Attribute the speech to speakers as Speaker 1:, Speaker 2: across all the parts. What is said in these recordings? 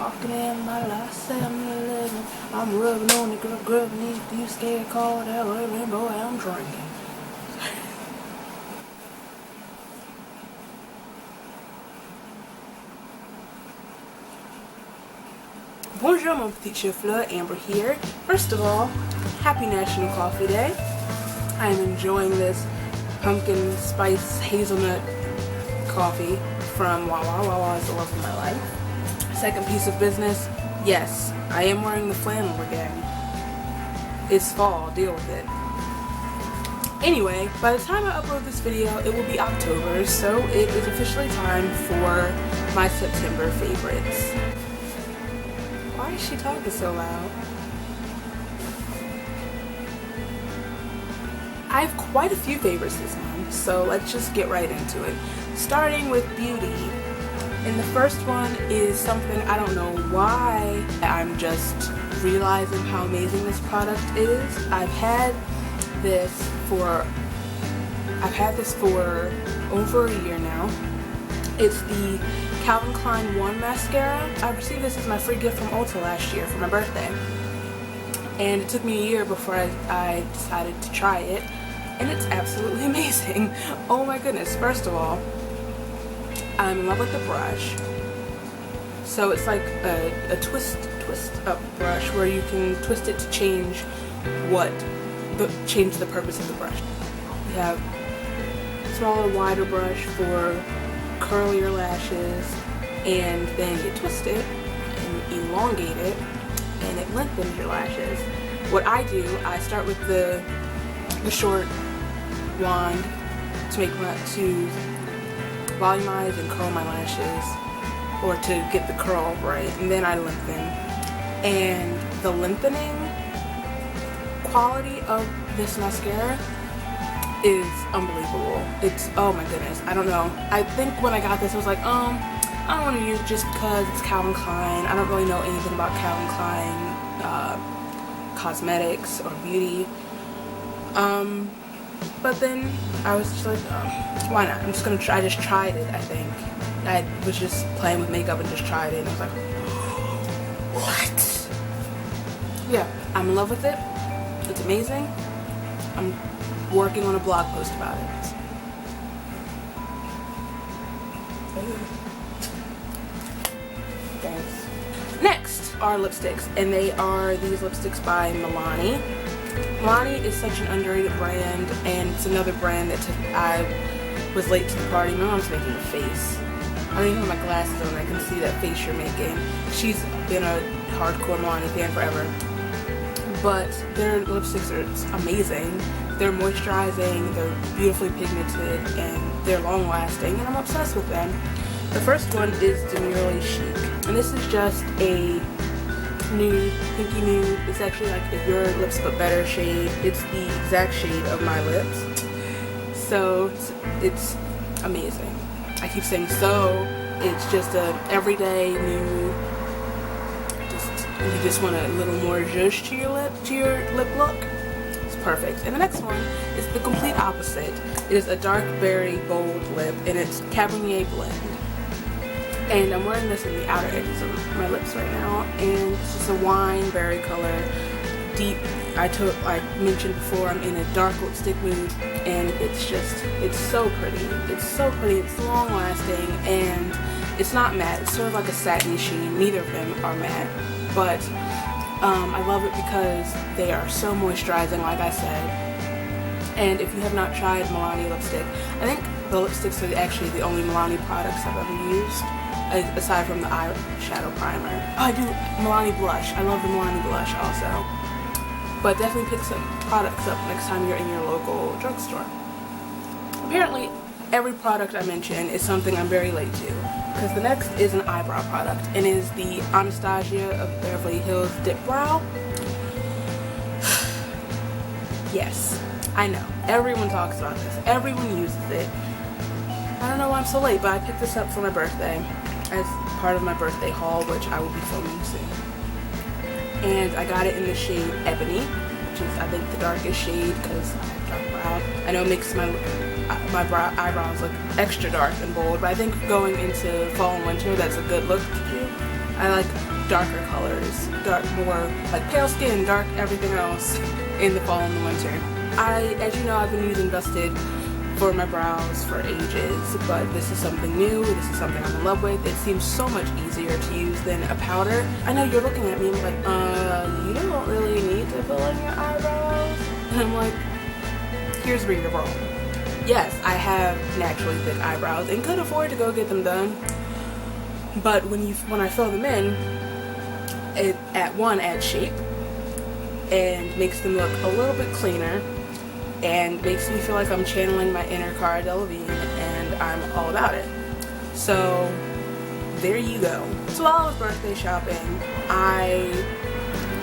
Speaker 1: walking in my last 7-Eleven. I'm rubbing on the grub beneath you, scared, cold, LA rainbow, I'm drinking. Bonjour, mon petit chou-fleur, Amber here. First of all, happy National Coffee Day. I am enjoying this pumpkin spice hazelnut coffee from Wawa. Wawa is the love of my life. Second piece of business, yes, I am wearing the flannel again. It's fall, deal with it. Anyway, by the time I upload this video, it will be October, so it is officially time for my September favorites. Why is she talking so loud? I have quite a few favorites this month, so let's just get right into it. Starting with beauty. And the first one is something I don't know why I'm just realizing how amazing this product is. I've had this for over a year now. It's the Calvin Klein 1 mascara. I received this as my free gift from Ulta last year for my birthday. And it took me a year before I decided to try it. And it's absolutely amazing. Oh my goodness. First of all, I'm in love with the brush. So it's like a twist up brush where you can twist it to change the purpose of the brush. You have a smaller, wider brush for curlier lashes, and then you twist it and elongate it and it lengthens your lashes. What I do, I start with the short wand to volumize and curl my lashes, or to get the curl right, and then I lengthen. And the lengthening quality of this mascara is unbelievable. It's, oh my goodness, I don't know. I think when I got this I was like, I don't want to use it just because it's Calvin Klein. I don't really know anything about Calvin Klein cosmetics or beauty. But then I was just like, why not? I'm just gonna try. I just tried it, I think. I was just playing with makeup and just tried it, and I was like, what? Yeah, I'm in love with it. It's amazing. I'm working on a blog post about it. Thanks. Next are lipsticks, and they are these lipsticks by Milani. Milani is such an underrated brand, and it's another brand that I was late to the party. My mom's making a face. I don't even have my glasses on. I can see that face you're making. She's been a hardcore Milani fan forever. But their lipsticks are amazing. They're moisturizing, they're beautifully pigmented, and they're long lasting, and I'm obsessed with them. The first one is Demurely Chic, and this is just a nude, pinky nude. It's actually like a Your Lips But Better shade. It's the exact shade of my lips. So it's amazing. I keep saying so. It's just a everyday nude. You just want a little more zhuzh to your lip look. It's perfect. And the next one is the complete opposite. It is a dark berry bold lip, and it's Cabernet Blend. And I'm wearing this in the outer edges of my lips right now, and it's just a wine berry color, deep. I mentioned before, I'm in a dark lipstick mood, and it's so pretty. It's so pretty. It's long lasting, and it's not matte. It's sort of like a satiny sheen. Neither of them are matte, but I love it because they are so moisturizing, like I said. And if you have not tried Milani lipstick, I think the lipsticks are actually the only Milani products I've ever used, aside from the eyeshadow primer. Oh, I do Milani blush. I love the Milani blush also. But definitely pick some products up next time you're in your local drugstore. Apparently, every product I mention is something I'm very late to, because the next is an eyebrow product, and it is the Anastasia of Beverly Hills Dip Brow. Yes, I know. Everyone talks about this. Everyone uses it. I don't know why I'm so late, but I picked this up for my birthday as part of my birthday haul, which I will be filming soon. And I got it in the shade Ebony, which is, I think, the darkest shade because I have dark brow. I know it makes my eyebrows look extra dark and bold, but I think going into fall and winter, that's a good look to do. I like darker colors, more like pale skin, dark everything else in the fall and the winter. As you know, I've been using Dusted for my brows for ages, but this is something new. This is something I'm in love with. It seems so much easier to use than a powder. I know you're looking at me and like, you don't really need to fill in your eyebrows. And I'm like, here's where you're wrong. Yes, I have naturally thick eyebrows and could afford to go get them done. But when I fill them in, it adds shape and makes them look a little bit cleaner and makes me feel like I'm channeling my inner Cara Delevingne, and I'm all about it. So there you go. So while I was birthday shopping, I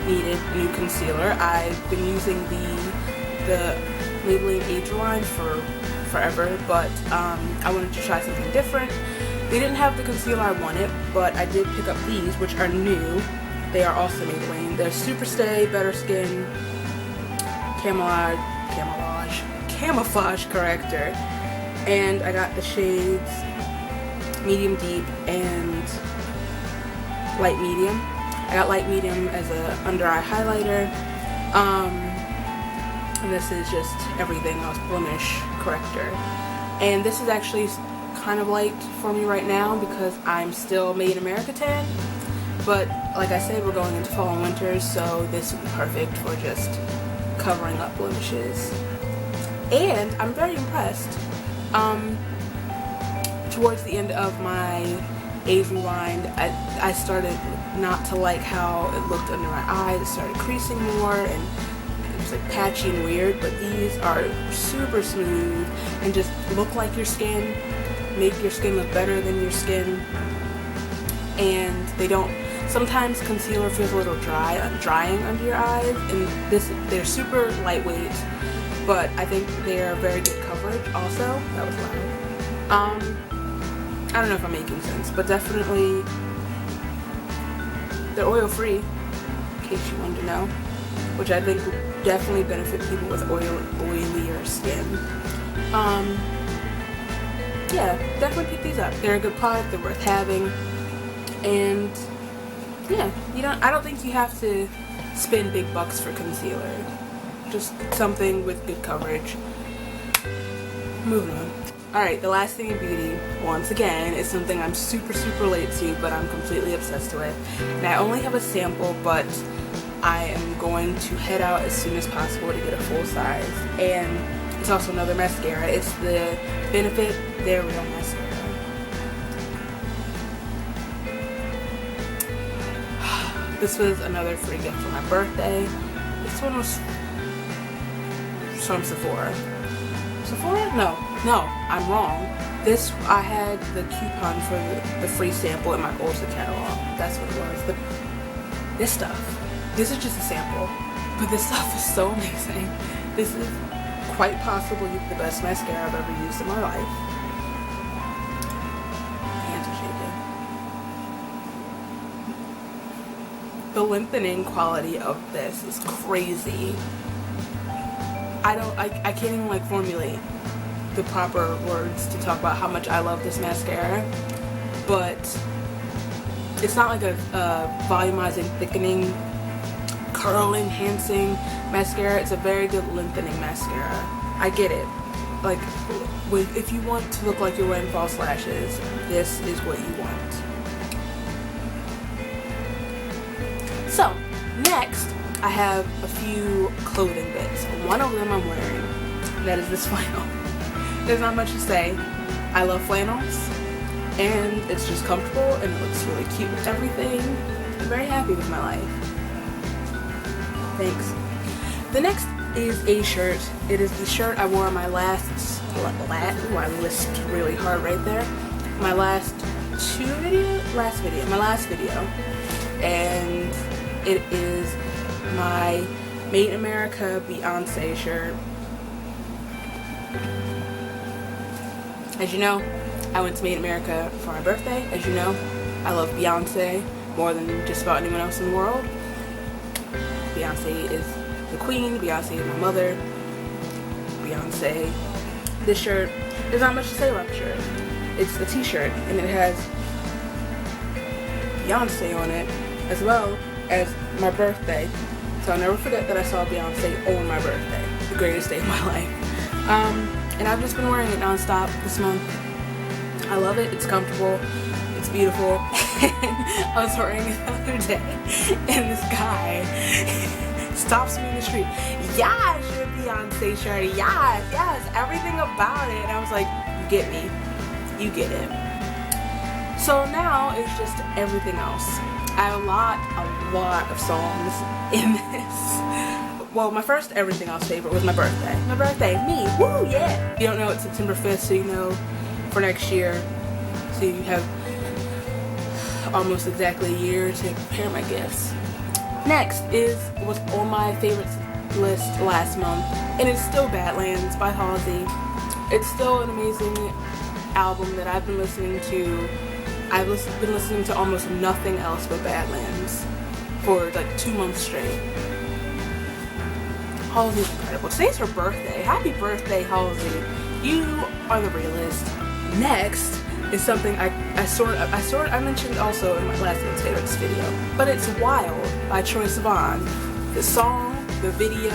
Speaker 1: needed new concealer. I've been using the Maybelline Age line for forever, but I wanted to try something different. They didn't have the concealer I wanted, but I did pick up these, which are new. They are also Maybelline. They're Super Stay, Better Skin, Camouflage Corrector. And I got the shades Medium Deep and Light Medium. I got Light Medium as a under eye highlighter. And this is just everything else, blemish corrector. And this is actually kind of light for me right now because I'm still Made in America tan. But like I said, we're going into fall and winter, so this would be perfect for just covering up blemishes. And I'm very impressed. Towards the end of my Age Rewind, I started not to like how it looked under my eyes. It started creasing more and it was like patchy and weird, but these are super smooth and just look like your skin, make your skin look better than your skin. And they don't, sometimes concealer feels a little drying under your eyes, and they're super lightweight, but I think they're very good coverage also. That was loud. I don't know if I'm making sense, but definitely they're oil free, in case you wanted to know, which I think would definitely benefit people with oilier skin. Yeah, definitely pick these up. They're a good product, they're worth having, and yeah, I don't think you have to spend big bucks for concealer. Just something with good coverage. Moving on. Alright, the last thing in beauty, once again, is something I'm super late to, but I'm completely obsessed with. And I only have a sample, but I am going to head out as soon as possible to get a full size. And it's also another mascara. It's the Benefit They're Real Mascara. This was another free gift for my birthday. This one was from Sephora. Sephora? No, I'm wrong. I had the coupon for the free sample in my Ulta catalog. That's what it was. This stuff. This is just a sample, but this stuff is so amazing. This is quite possibly the best mascara I've ever used in my life. Hands are shaking. The lengthening quality of this is crazy. I can't even like formulate the proper words to talk about how much I love this mascara, but it's not like a volumizing, thickening, curl enhancing mascara. It's a very good lengthening mascara. I get it. Like, if you want to look like you're wearing false lashes, this is what you want. So, next, I have a few clothing bits. One of them I'm wearing, and that is this flannel. There's not much to say. I love flannels, and it's just comfortable, and it looks really cute with everything. I'm very happy with my life. Thanks. The next is a shirt. It is the shirt I wore on my last ooh, I lisped really hard right there. My last video. And it is my Made in America Beyonce shirt. As you know, I went to Made in America for my birthday. As you know, I love Beyonce more than just about anyone else in the world. Beyonce is the queen. Beyonce is my mother. Beyonce. This shirt, there's not much to say about the shirt. It's a t-shirt and it has Beyonce on it, as well as my birthday. So I'll never forget that I saw Beyonce on my birthday, the greatest day of my life. And I've just been wearing it nonstop this month. I love it. It's comfortable. It's beautiful. I was wearing it the other day, and this guy stops me in the street. Yes, your Beyonce shirt. Yes, everything about it. And I was like, you get me. You get it. So now it's just everything else. I have a lot of songs in this. Well, my first everything else favorite was my birthday. My birthday, me, woo, yeah. You don't know it's September 5th, so you know for next year. So you have almost exactly a year to prepare my gifts. Next was on my favorites list last month, and it's still Badlands by Halsey. It's still an amazing album that I've been listening to. I've been listening to almost nothing else but Badlands for like 2 months straight. Halsey's incredible. Today's her birthday. Happy birthday, Halsey. You are the realist. Next is something I mentioned also in my last month's favorites video, but it's Wild by Troye Sivan. The song, the video,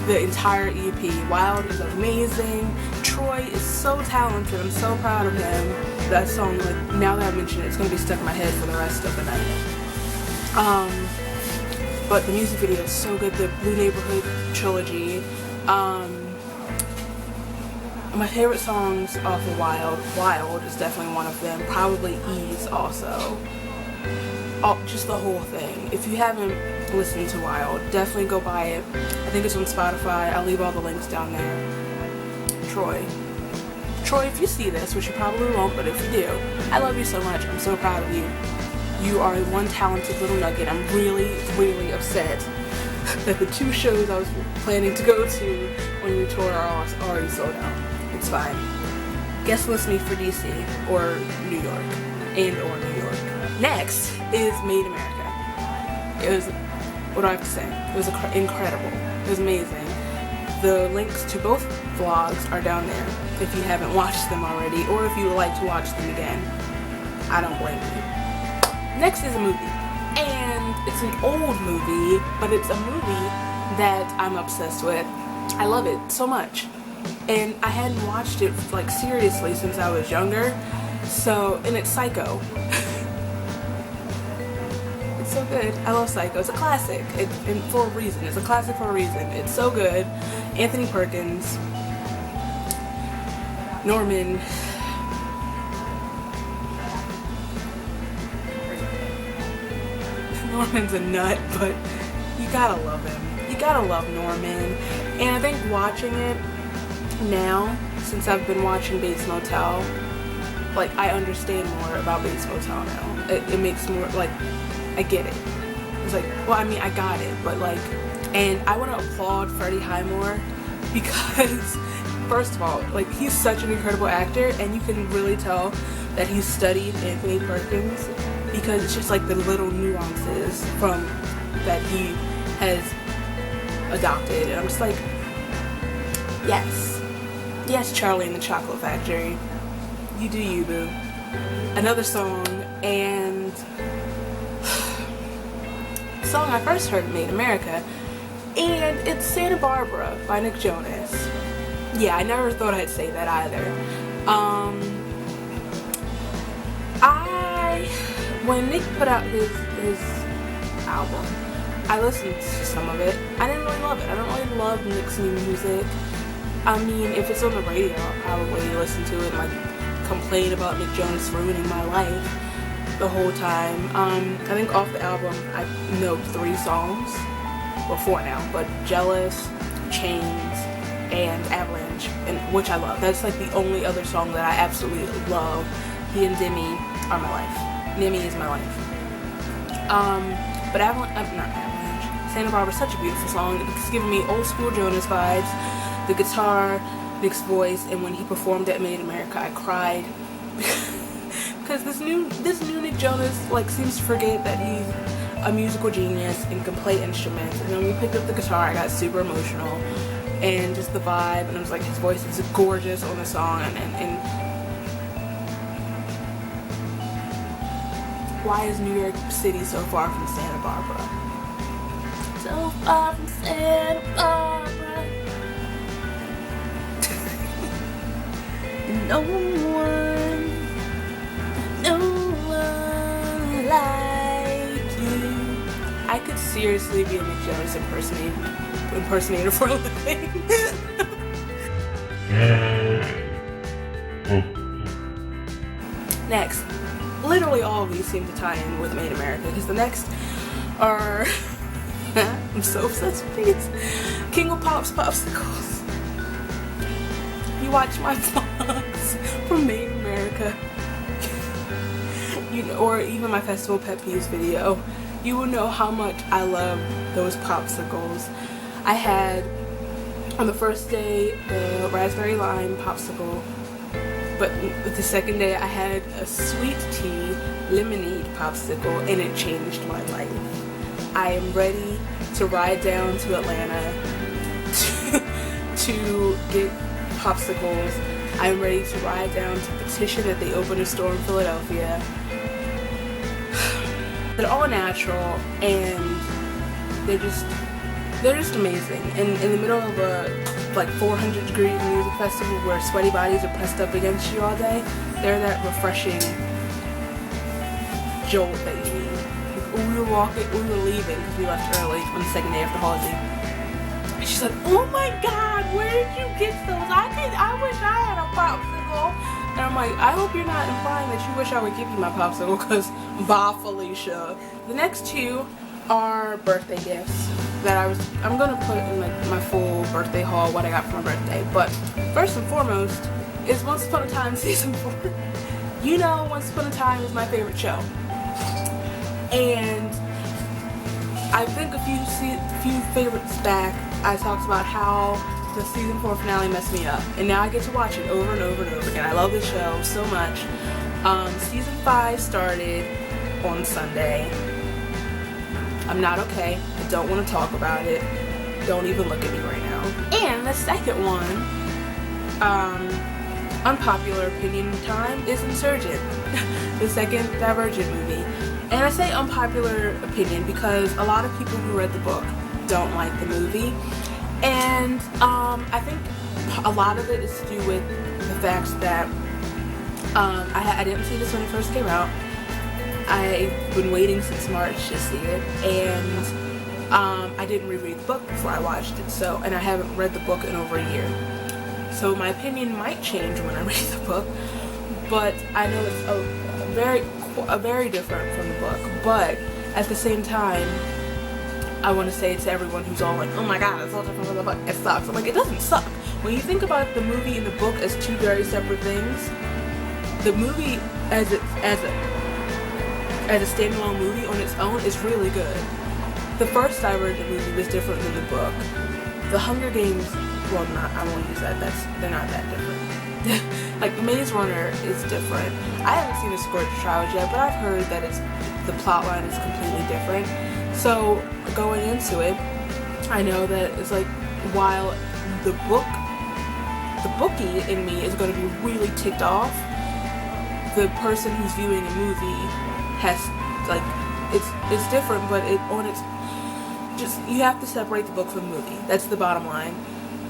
Speaker 1: the entire EP. Wild is amazing. Troy is so talented. I'm so proud of him. That song, like, now that I mention it, it's gonna be stuck in my head for the rest of the night. But the music video is so good. The Blue Neighborhood trilogy. My favorite songs off of Wild is definitely one of them. Probably Ease also. Just the whole thing. If you haven't listened to Wild, definitely go buy it. I think it's on Spotify. I'll leave all the links down there. Troy, if you see this, which you probably won't, but if you do, I love you so much. I'm so proud of you. You are one talented little nugget. I'm really, really upset that the 2 shows I was planning to go to when you tour are already sold out. It's fine. Guest list me for DC or New York or New York. Next is Made in America. It was, what do I have to say? It was incredible. It was amazing. The links to both vlogs are down there if you haven't watched them already, or if you would like to watch them again. I don't blame you. Next is a movie. And it's an old movie, but it's a movie that I'm obsessed with. I love it so much. And I hadn't watched it like seriously since I was younger. And it's Psycho. It's so good. I love Psycho. It's a classic. And for a reason. It's a classic for a reason. It's so good. Anthony Perkins. Norman's a nut, but you gotta love him. You gotta love Norman. And I think watching it now, since I've been watching Bates Motel, like, I understand more about Bates Motel now. It makes more, like, I get it. It's like, well, I mean, I got it, but like, and I want to applaud Freddie Highmore because, first of all, like, he's such an incredible actor, and you can really tell that he studied Anthony Perkins, because it's just like the little nuances from that he has adopted, and I'm just like, yes, Charlie and the Chocolate Factory, you do you, boo. Another song, and song I first heard Made in America, and it's Santa Barbara by Nick Jonas. Yeah, I never thought I'd say that either. When Nick put out his album, I listened to some of it. I didn't really love it. I don't really love Nick's new music. I mean, if it's on the radio, I'll probably listen to it and like complain about Nick Jonas ruining my life the whole time. I think off the album I know 3 songs, well 4 now, but Jealous, Chains, and Avalanche, and which I love. That's like the only other song that I absolutely love. He and Demi are my life. Demi is my life. But not Avalanche. Santa Barbara is such a beautiful song. It's giving me old school Jonas vibes. The guitar, Nick's voice, and when he performed at Made in America, I cried because this new Nick Jonas like seems to forget that he's a musical genius and can play instruments. And then when we picked up the guitar, I got super emotional, and just the vibe, and I was like, his voice is gorgeous on the song, and why is New York City so far from Santa Barbara? So far from Santa Barbara. No one like you. I could seriously be a Nick Jonas impersonator for a living. Next, literally all of these seem to tie in with Made in America, because the next are I'm so obsessed with these. King of Pop's popsicles. You watch my vlogs from Made in America, you know, or even my festival pet peeves video, you will know how much I love those popsicles. I had on the first day the raspberry lime popsicle, but the second day I had a sweet tea lemonade popsicle, and it changed my life. I am ready to ride down to Atlanta to get popsicles. I am ready to ride down to petition that they open a store in Philadelphia. They're all natural, and they're just amazing. And in the middle of a like 400-degree music festival where sweaty bodies are pressed up against you all day, they're that refreshing jolt that you need. We were leaving because we left early on the second day after holiday. And she's like, "Oh my God, where did you get those? I wish I had a popsicle." And I'm like, I hope you're not implying that you wish I would give you my popsicle, because bye, Felicia. The next two are birthday gifts that I'm gonna put in like my full birthday haul, what I got for my birthday. But first and foremost is Once Upon a Time season 4. You know, Once Upon a Time is my favorite show, and I think a few favorites back I talked about how the season 4 finale messed me up, and now I get to watch it over and over and over again. I love this show so much. Season 5 started on Sunday. I'm not okay. I don't want to talk about it. Don't even look at me right now. And the second one, unpopular opinion time, is Insurgent, the second Divergent movie. And I say unpopular opinion because a lot of people who read the book don't like the movie. And I think a lot of it is to do with the fact that I didn't see this when it first came out. I've been waiting since March to see it, and I didn't reread the book before I watched it, and I haven't read the book in over a year. So my opinion might change when I read the book, but I know it's very different from the book. But at the same time, I want to say to everyone who's all like, "Oh my God, it's all different from the book. It sucks." I'm like, it doesn't suck. When you think about the movie and the book as two very separate things, the movie as a standalone movie on its own is really good. The first Divergent movie was different than the book. The Hunger Games, well, I won't use that. They're not that different. Like, The Maze Runner is different. I haven't seen the Scorch Trials yet, but I've heard that the plot line is completely different. So going into it, I know that it's like, while the bookie in me is going to be really ticked off, the person who's viewing a movie has, like, it's different, but you have to separate the book from the movie. That's the bottom line.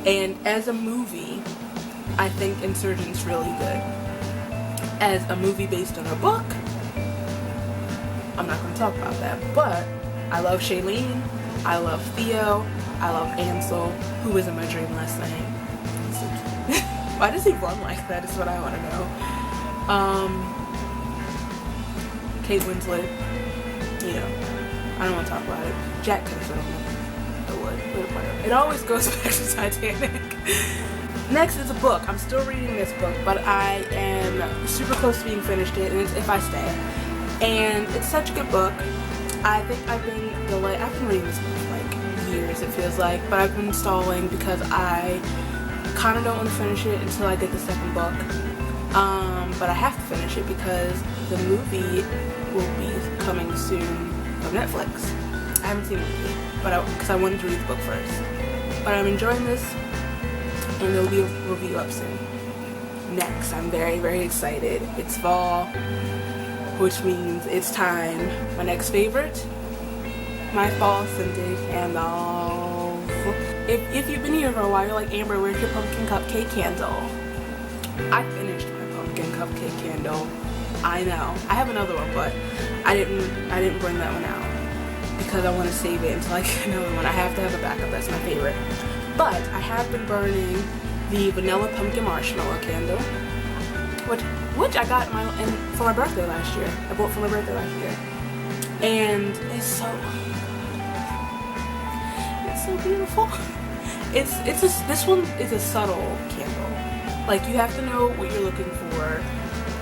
Speaker 1: And as a movie, I think Insurgent's really good. As a movie based on a book, I'm not going to talk about that, but I love Shailene, I love Theo, I love Ansel, who was in my dream last night. So cute. Why does he run like that is what I want to know. Kate Winslet, you know, I don't want to talk about it. Jack could have filmed it would, but whatever. It always goes back to Titanic. Next is a book. I'm still reading this book, but I am super close to being finished it, and it's If I Stay. And it's such a good book. I think I've been reading this book for like years, it feels like, but I've been stalling because I kind of don't want to finish it until I get the second book. But I have to finish it because the movie will be coming soon from Netflix. I haven't seen the movie, because I wanted to read the book first. But I'm enjoying this, and there will be a review up soon. Next, I'm very, very excited. It's fall. which means it's time. My next favorite, my fall scented candles. If you've been here for a while, you're like, Amber, where's your pumpkin cupcake candle? I finished my pumpkin cupcake candle. I know. I have another one, but I didn't bring that one out because I want to save it until I get another one. I have to have a backup. That's my favorite. But I have been burning the vanilla pumpkin marshmallow candle, which I got for my birthday last year. I bought for my birthday last year, and it's so beautiful. This one is a subtle candle. Like, you have to know what you're looking for,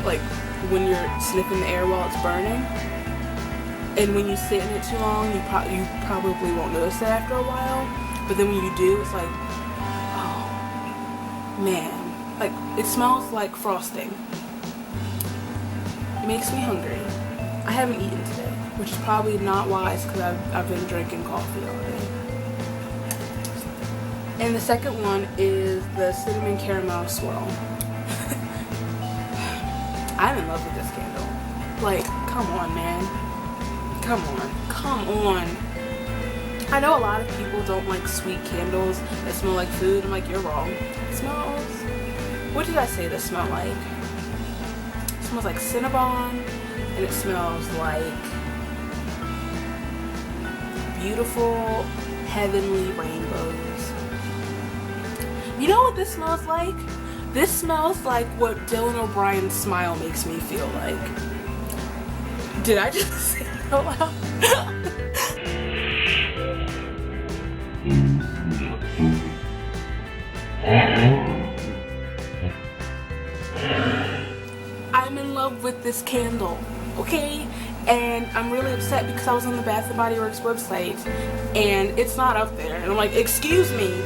Speaker 1: like when you're sniffing the air while it's burning. And when you sit in it too long, you probably won't notice it after a while. But then when you do, it's like, oh man, like it smells like frosting. It makes me hungry. I haven't eaten today, which is probably not wise because I've been drinking coffee all day. And the second one is the cinnamon caramel swirl. I'm in love with this candle. Like, come on, man. Come on. I know a lot of people don't like sweet candles that smell like food. I'm like, you're wrong. It smells, what did I say this smelled like? It smells like Cinnabon, and it smells like beautiful, heavenly rainbows. You know what this smells like? This smells like what Dylan O'Brien's smile makes me feel like. Did I just say it out loud? I'm in love with this candle, okay? And I'm really upset because I was on the Bath & Body Works website and it's not up there. And I'm like, excuse me,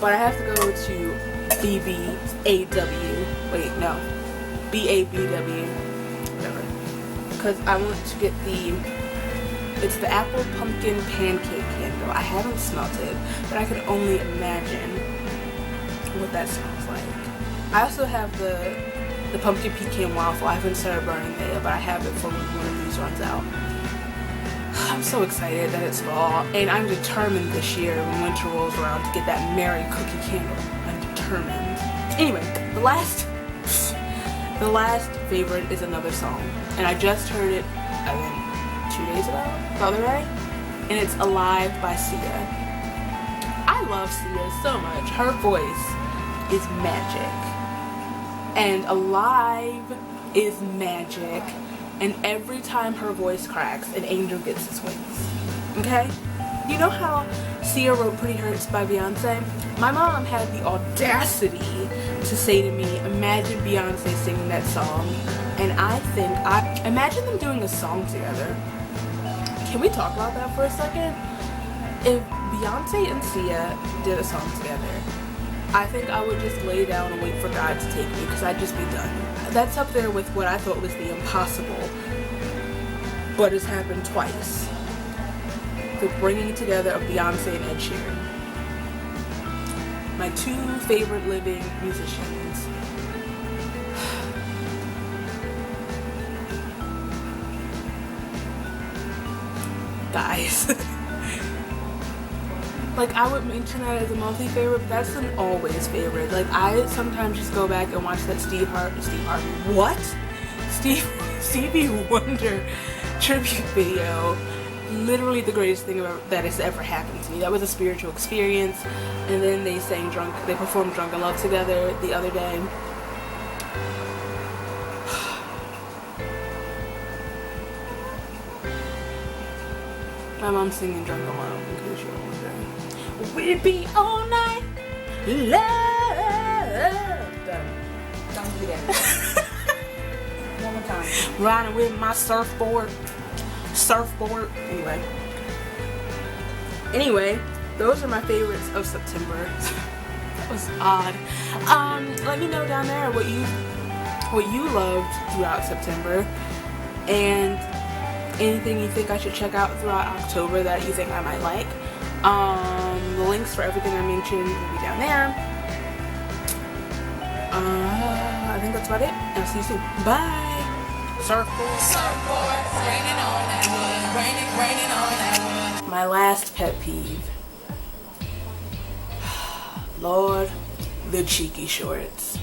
Speaker 1: but I have to go to BBAW, whatever, because I want to get it's the apple pumpkin pancake candle. I haven't smelt it, but I can only imagine what that smells like. I also have the pumpkin pecan waffle. I haven't started burning that yet, but I have it for when one of these runs out. I'm so excited that it's fall, and I'm determined this year when winter rolls around to get that merry cookie candle. I'm determined. Anyway, the last favorite is another song, and I just heard it, 2 days ago, the other day, and it's Alive by Sia. I love Sia so much. Her voice is magic, and Alive is magic. And every time her voice cracks, an angel gets its wings. Okay? You know how Sia wrote Pretty Hurts by Beyonce? My mom had the audacity to say to me, imagine Beyonce singing that song. And imagine them doing a song together. Can we talk about that for a second? If Beyonce and Sia did a song together, I think I would just lay down and wait for God to take me because I'd just be done. That's up there with what I thought was the impossible, but it's happened twice. The bringing together of Beyonce and Ed Sheeran. My two favorite living musicians. Guys. Like, I would mention that as a monthly favorite, but that's an always favorite. Like, I sometimes just go back and watch that Stevie Wonder tribute video. Literally the greatest thing that has ever happened to me. That was a spiritual experience. And then they performed Drunk in Love together the other day. My mom's singing Drunk in Love, in case you're wondering. We'd be all night loved.
Speaker 2: Don't do that. One more time.
Speaker 1: Riding with my surfboard. Anyway, those are my favorites of September. That was odd. Let me know down there what you loved throughout September, and anything you think I should check out throughout October that you think I might like. The links for everything I mentioned will be down there. I think that's about it. I'll see you soon. Bye! Surfboard.
Speaker 2: Surfboard, raining on that wood, raining on that wood.
Speaker 1: My last pet peeve. Lord, the cheeky shorts.